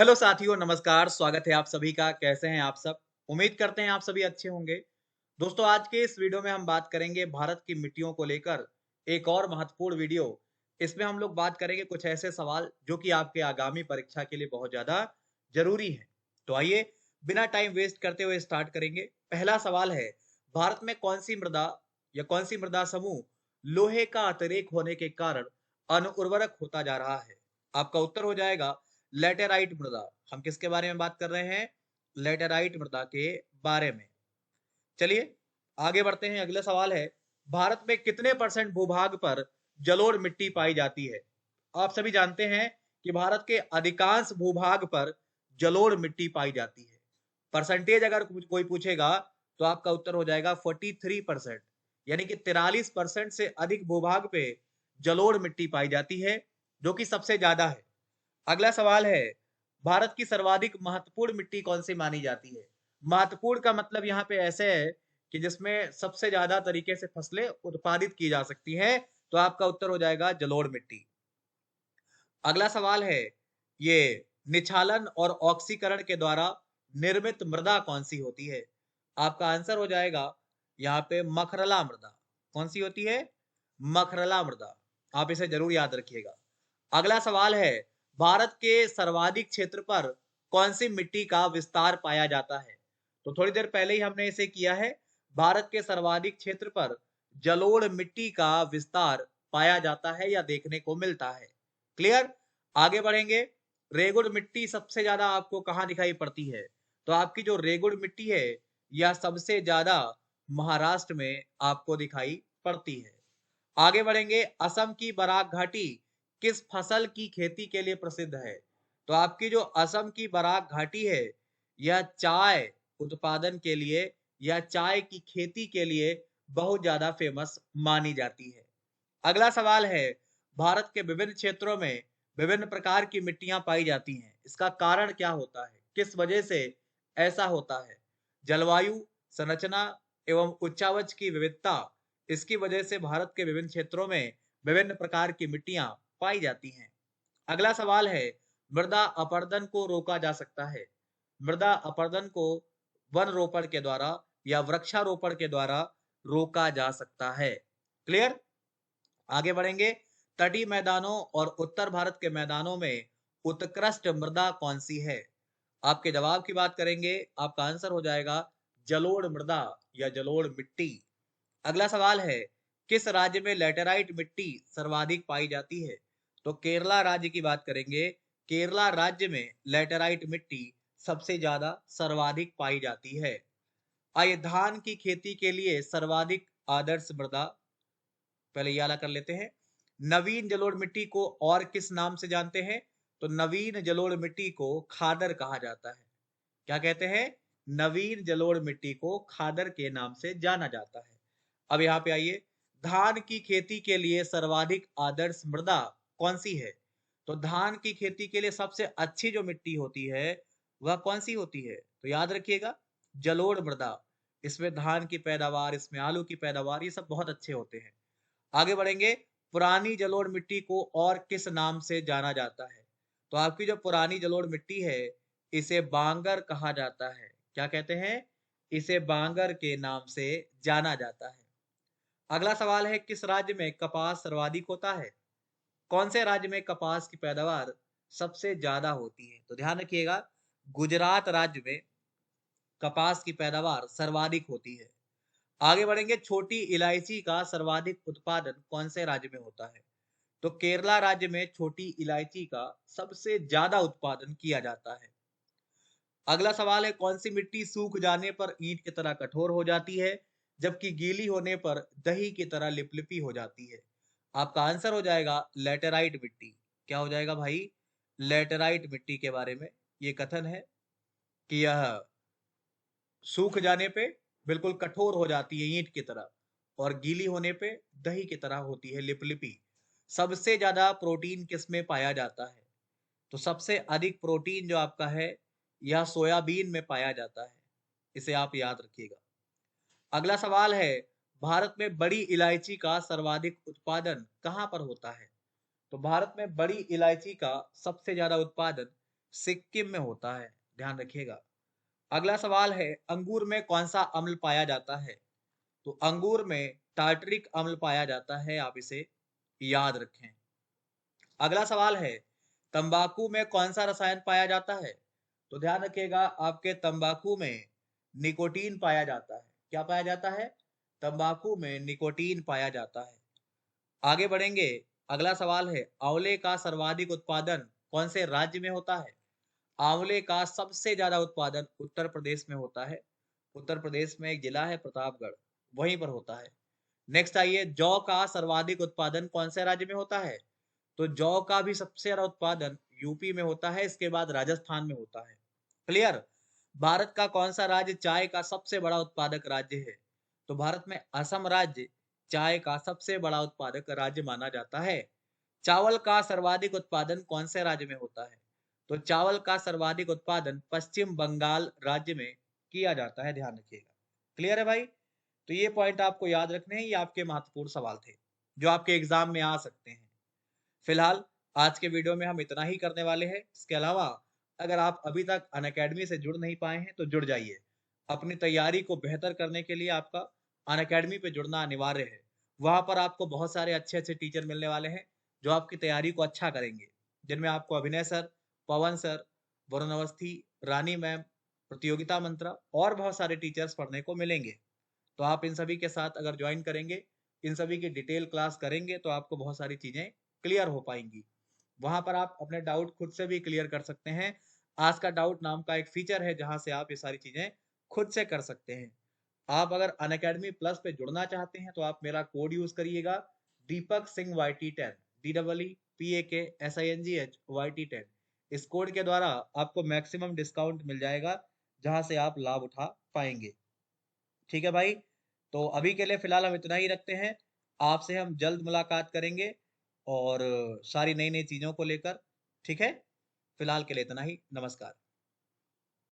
Hello साथियों, नमस्कार। स्वागत है आप सभी का। कैसे हैं आप सब? उम्मीद करते हैं आप सभी अच्छे होंगे। दोस्तों, आज के इस वीडियो में हम बात करेंगे भारत की मिट्टियों को लेकर एक और महत्वपूर्ण वीडियो। इसमें हम लोग बात करेंगे कुछ ऐसे सवाल जो कि आपके आगामी परीक्षा के लिए बहुत ज़्यादा ज़रूरी हैं। तो आइए, बिना टाइम वेस्ट करते हुए स्टार्ट करेंगे। पहला सवाल है, भारत में कौन-सी मृदा या कौन-सी मृदा समूह लोहे का अतिरेक होने के कारण अनुर्वरक होता जा रहा है? आपका उत्तर हो जाएगा लैटेराइट मृदा। हम किसके बारे में बात कर रहे हैं? लैटेराइट मृदा के बारे में। चलिए आगे बढ़ते हैं। अगला सवाल है, भारत में कितने परसेंट भूभाग पर जलोढ़ मिट्टी पाई जाती है? आप सभी जानते हैं कि भारत के अधिकांश भूभाग पर जलोढ़ मिट्टी पाई जाती है। परसेंटेज अगर कोई पूछेगा तो आपका उत्तर हो जाएगा 43%, यानी कि 43% से अधिक भूभाग पे जलोढ़ मिट्टी पाई जाती है, जो कि सबसे ज्यादा है। अगला सवाल है, भारत की सर्वाधिक महत्वपूर्ण मिट्टी कौन सी मानी जाती है? महत्वपूर्ण का मतलब यहाँ पे ऐसे है कि जिसमें सबसे ज्यादा तरीके से फसलें उत्पादित की जा सकती हैं, तो आपका उत्तर हो जाएगा जलोढ़ मिट्टी। अगला सवाल है, ये निछालन और ऑक्सीकरण के द्वारा निर्मित मृदा कौन सी होती है? आपका आंसर हो जाएगा यहाँ पे मखरला मृदा। कौन सी होती है? मखरला मृदा। आप इसे जरूर याद रखिएगा। अगला सवाल है, भारत के सर्वाधिक क्षेत्र पर कौन सी मिट्टी का विस्तार पाया जाता है? तो थोड़ी देर पहले ही हमने इसे किया है। भारत के सर्वाधिक क्षेत्र पर जलोढ़ मिट्टी का विस्तार पाया जाता है या देखने को मिलता है। क्लियर? आगे बढ़ेंगे। रेगुड़ मिट्टी सबसे ज्यादा आपको कहाँ दिखाई पड़ती है? तो आपकी जो रेगुड़ मिट्टी है यह सबसे ज्यादा महाराष्ट्र में आपको दिखाई पड़ती है। आगे बढ़ेंगे। असम की बराक घाटी किस फसल की खेती के लिए प्रसिद्ध है? तो आपकी जो असम की बराक घाटी है यह चाय उत्पादन के लिए या चाय की खेती के लिए बहुत ज्यादा फेमस मानी जाती है। अगला सवाल है, भारत के विभिन्न क्षेत्रों में विभिन्न प्रकार की मिट्टियां पाई जाती हैं। इसका कारण क्या होता है? किस वजह से ऐसा होता है? जलवायु, संरचना एवं उच्चावच की विविधता, इसकी वजह से भारत के विभिन्न क्षेत्रों में विभिन्न प्रकार की मिट्टियां पाई जाती हैं। अगला सवाल है, मृदा अपरदन को रोका जा सकता है। मृदा अपरदन को वन रोपण के द्वारा या वृक्षारोपण के द्वारा रोका जा सकता है। क्लियर? आगे बढ़ेंगे। तटीय मैदानों और उत्तर भारत के मैदानों में उत्कृष्ट मृदा कौन सी है? आपके जवाब की बात करेंगे, आपका आंसर हो जाएगा जलोढ़ मृदा या जलोढ़ मिट्टी। अगला सवाल है, किस राज्य में लैटेराइट मिट्टी सर्वाधिक पाई जाती है? तो केरला राज्य की बात करेंगे। केरला राज्य में लैटेराइट मिट्टी सबसे ज्यादा सर्वाधिक पाई जाती है। आइए, धान की खेती के लिए सर्वाधिक आदर्श मृदा, पहले ये वाला कर लेते हैं। नवीन जलोढ़ मिट्टी को और किस नाम से जानते हैं? तो नवीन जलोढ़ मिट्टी को खादर कहा जाता है। क्या कहते हैं? नवीन जलोढ़ मिट्टी को खादर के नाम से जाना जाता है। अब यहाँ पे आइए, धान की खेती के लिए सर्वाधिक आदर्श मृदा कौन सी है? तो धान की खेती के लिए सबसे अच्छी जो मिट्टी होती है वह कौन सी होती है? तो याद रखिएगा, जलोढ़ मृदा। इसमें धान की पैदावार, इसमें आलू की पैदावार, ये सब बहुत अच्छे होते हैं। आगे बढ़ेंगे। पुरानी जलोढ़ मिट्टी को और किस नाम से जाना जाता है? तो आपकी जो पुरानी जलोढ़ मिट्टी है इसे बांगर कहा जाता है। क्या कहते हैं? इसे बांगर के नाम से जाना जाता है। अगला सवाल है, किस राज्य में कपास सर्वाधिक होता है? कौन से राज्य में कपास की पैदावार सबसे ज्यादा होती है? तो ध्यान रखिएगा, गुजरात राज्य में कपास की पैदावार सर्वाधिक होती है। आगे बढ़ेंगे। छोटी इलायची का सर्वाधिक उत्पादन कौन से राज्य में होता है? तो केरला राज्य में छोटी इलायची का सबसे ज्यादा उत्पादन किया जाता है। अगला सवाल है, कौन सी मिट्टी सूख जाने पर ईंट की तरह कठोर हो जाती है जबकि गीली होने पर दही की तरह लिपलिपी हो जाती है? आपका आंसर हो जाएगा लेटेराइट मिट्टी। क्या हो जाएगा भाई? लेटेराइट मिट्टी के बारे में ये कथन है कि यह सूख जाने पे बिल्कुल कठोर हो जाती है ईंट की तरह, और गीली होने पे दही की तरह होती है, लिपलिपी। सबसे ज्यादा प्रोटीन किसमें पाया जाता है? तो सबसे अधिक प्रोटीन जो आपका है यह सोयाबीन में पाया जाता है। इसे आप याद रखिएगा। अगला सवाल है, भारत में बड़ी इलायची का सर्वाधिक उत्पादन कहाँ पर होता है? तो भारत में बड़ी इलायची का सबसे ज्यादा उत्पादन सिक्किम में होता है, ध्यान रखिएगा। अगला सवाल है, अंगूर में कौन सा अम्ल पाया जाता है? तो अंगूर में टार्टरिक अम्ल पाया जाता है, आप इसे याद रखें। अगला सवाल है, तंबाकू में कौन सा रसायन पाया जाता है? तो ध्यान रखिएगा, आपके तंबाकू में निकोटीन पाया जाता है। क्या पाया जाता है? तंबाकू में निकोटीन पाया जाता है। आगे बढ़ेंगे। अगला सवाल है, आंवले का सर्वाधिक उत्पादन कौन से राज्य में होता है? आंवले का सबसे ज्यादा उत्पादन उत्तर प्रदेश में होता है। उत्तर प्रदेश में एक जिला है प्रतापगढ़, वहीं पर होता है। नेक्स्ट आइए, जौ का सर्वाधिक उत्पादन कौन से राज्य में होता है? तो जौ का भी सबसे ज्यादा उत्पादन यूपी में होता है, इसके बाद राजस्थान में होता है। क्लियर? भारत का कौन सा राज्य चाय का सबसे बड़ा उत्पादक राज्य है? तो भारत में असम राज्य चाय का सबसे बड़ा उत्पादक राज्य माना जाता है। चावल का सर्वाधिक उत्पादन कौन से राज्य में होता है? तो चावल का सर्वाधिक उत्पादन पश्चिम बंगाल राज्य में किया जाता है, ध्यान रखिएगा। क्लियर है भाई? तो ये पॉइंट आपको याद रखने हैं, ये आपके महत्वपूर्ण सवाल थे जो आपके एग्जाम में आ सकते हैं। फिलहाल आज के वीडियो में हम इतना ही करने वाले हैं। इसके अलावा अगर आप अभी तक अनअकैडमी से जुड़ नहीं पाए हैं तो जुड़ जाइए। अपनी तैयारी को बेहतर करने के लिए आपका अनअकैडमी पे जुड़ना अनिवार्य है। वहां पर आपको बहुत सारे अच्छे अच्छे टीचर मिलने वाले हैं जो आपकी तैयारी को अच्छा करेंगे, जिनमें आपको अभिनय सर, पवन सर, वरुण अवस्थी, रानी मैम, प्रतियोगिता मंत्रा और बहुत सारे टीचर्स पढ़ने को मिलेंगे। तो आप इन सभी के साथ अगर ज्वाइन करेंगे, इन सभी की डिटेल क्लास करेंगे तो आपको बहुत सारी चीजें क्लियर हो पाएंगी। वहां पर आप अपने डाउट खुद से भी क्लियर कर सकते हैं। आज का डाउट नाम का एक फीचर है जहां से आप ये सारी चीजें खुद से कर सकते हैं। आप अगर अनअकैडमी प्लस पे जुड़ना चाहते हैं तो आप मेरा कोड यूज करिएगा, Deepak Singh YT10, DEEPAKSINGH YT10। इस कोड के द्वारा आपको मैक्सिमम डिस्काउंट मिल जाएगा जहां से आप लाभ उठा पाएंगे। ठीक है भाई, तो अभी के लिए फिलहाल हम इतना ही रखते हैं। आपसे हम जल्द मुलाकात करेंगे और सारी नई नई चीजों को लेकर। ठीक है, फिलहाल के लिए इतना ही। नमस्कार।